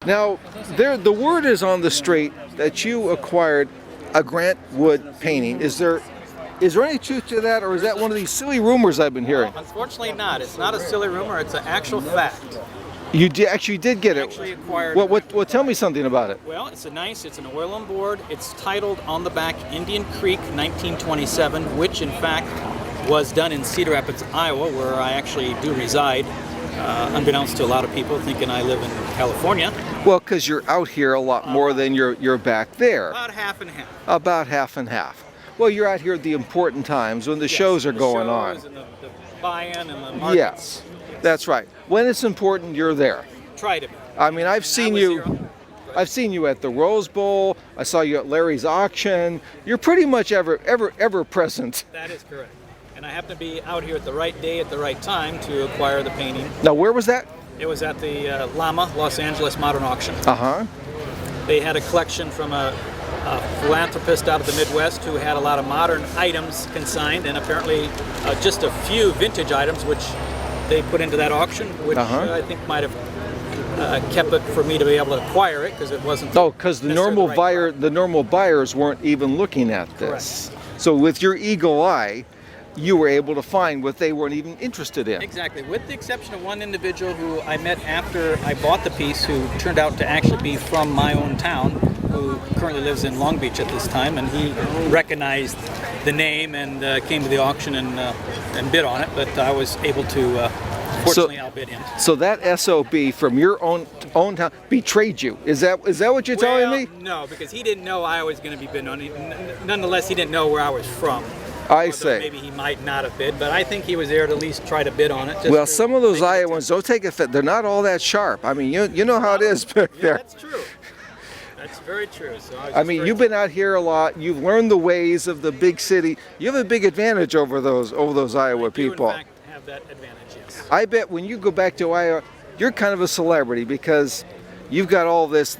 Now, the word is on the street that you acquired a Grant Wood painting. Is there any truth to that, or is that one of these silly rumors I've been hearing? Unfortunately not. It's not a silly rumor, it's an actual fact. You actually did get it. Actually acquired What? Tell me something about it. Well, it's an oil on board. It's titled on the back Indian Creek 1927, which in fact was done in Cedar Rapids, Iowa, where I actually do reside, unbeknownst to a lot of people thinking I live in California. Well, because you're out here a lot more than you're back there. About half and half. About half and half. Well, you're out here at the important times when the shows are going on. And the buy-in and the markets. Yes, that's right. When it's important, you're there. Try to be. I mean, I've seen you at the Rose Bowl. I saw you at Larry's auction. You're pretty much ever present. That is correct. And I happen to be out here at the right day at the right time to acquire the painting. Now, where was that? It was at the Llama, Los Angeles Modern Auction. Uh-huh. They had a collection from a philanthropist out of the Midwest who had a lot of modern items consigned, and apparently just a few vintage items which they put into that auction, which I think might have kept it for me to be able to acquire it because it wasn't. Oh, because the normal buyers weren't even looking at this. Correct. So with your eagle eye, you were able to find what they weren't even interested in. Exactly, with the exception of one individual who I met after I bought the piece, who turned out to actually be from my own town, who currently lives in Long Beach at this time, and he recognized the name and came to the auction and bid on it, but I was able to fortunately outbid him. So that SOB from your own town betrayed you. Is that what you're telling me? No, because he didn't know I was going to be bidding on it. Nonetheless, he didn't know where I was from. I say. Maybe he might not have bid, but I think he was there to at least try to bid on it. Well, some of those Iowans don't take it. They're not all that sharp. I mean, you know how it is back there. That's true. That's very true. So I mean, you've been out here a lot. You've learned the ways of the big city. You have a big advantage over those Iowa people. I do, in fact, have that advantage, yes. I bet when you go back to Iowa, you're kind of a celebrity because you've got all this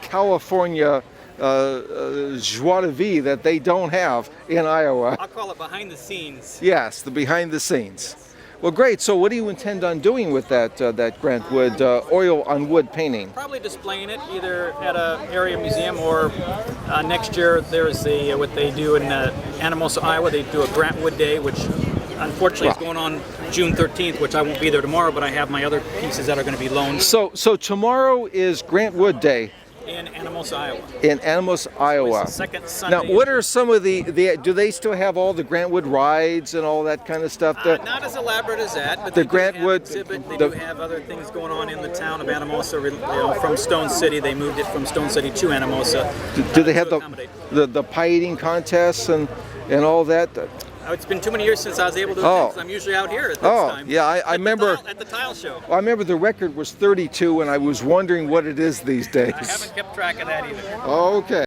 California joie de vivre that they don't have in Iowa. I'll call it behind the scenes. Yes, the behind the scenes. Well, great. So what do you intend on doing with that Grant Wood oil on wood painting? Probably displaying it either at an area museum or next year there's what they do in Anamosa, Iowa. They do a Grant Wood Day, which unfortunately is going on June 13th, which I won't be there tomorrow, but I have my other pieces that are going to be loaned. So tomorrow is Grant Wood Day. In Anamosa, Iowa. In Anamosa, Iowa. It's the second Sunday. Now, what are some of do they still have all the Grant Wood rides and all that kind of stuff? Not as elaborate as that, but the they Grant do have Wood exhibit. They do have other things going on in the town of Anamosa. From Stone City, they moved it from Stone City to Anamosa. Do they have the pie eating contests and all that? It's been too many years since I was able to attend, because I'm usually out here at this time. Yeah, I remember. At the tile show. I remember the record was 32, and I was wondering what it is these days. I haven't kept track of that either. Okay.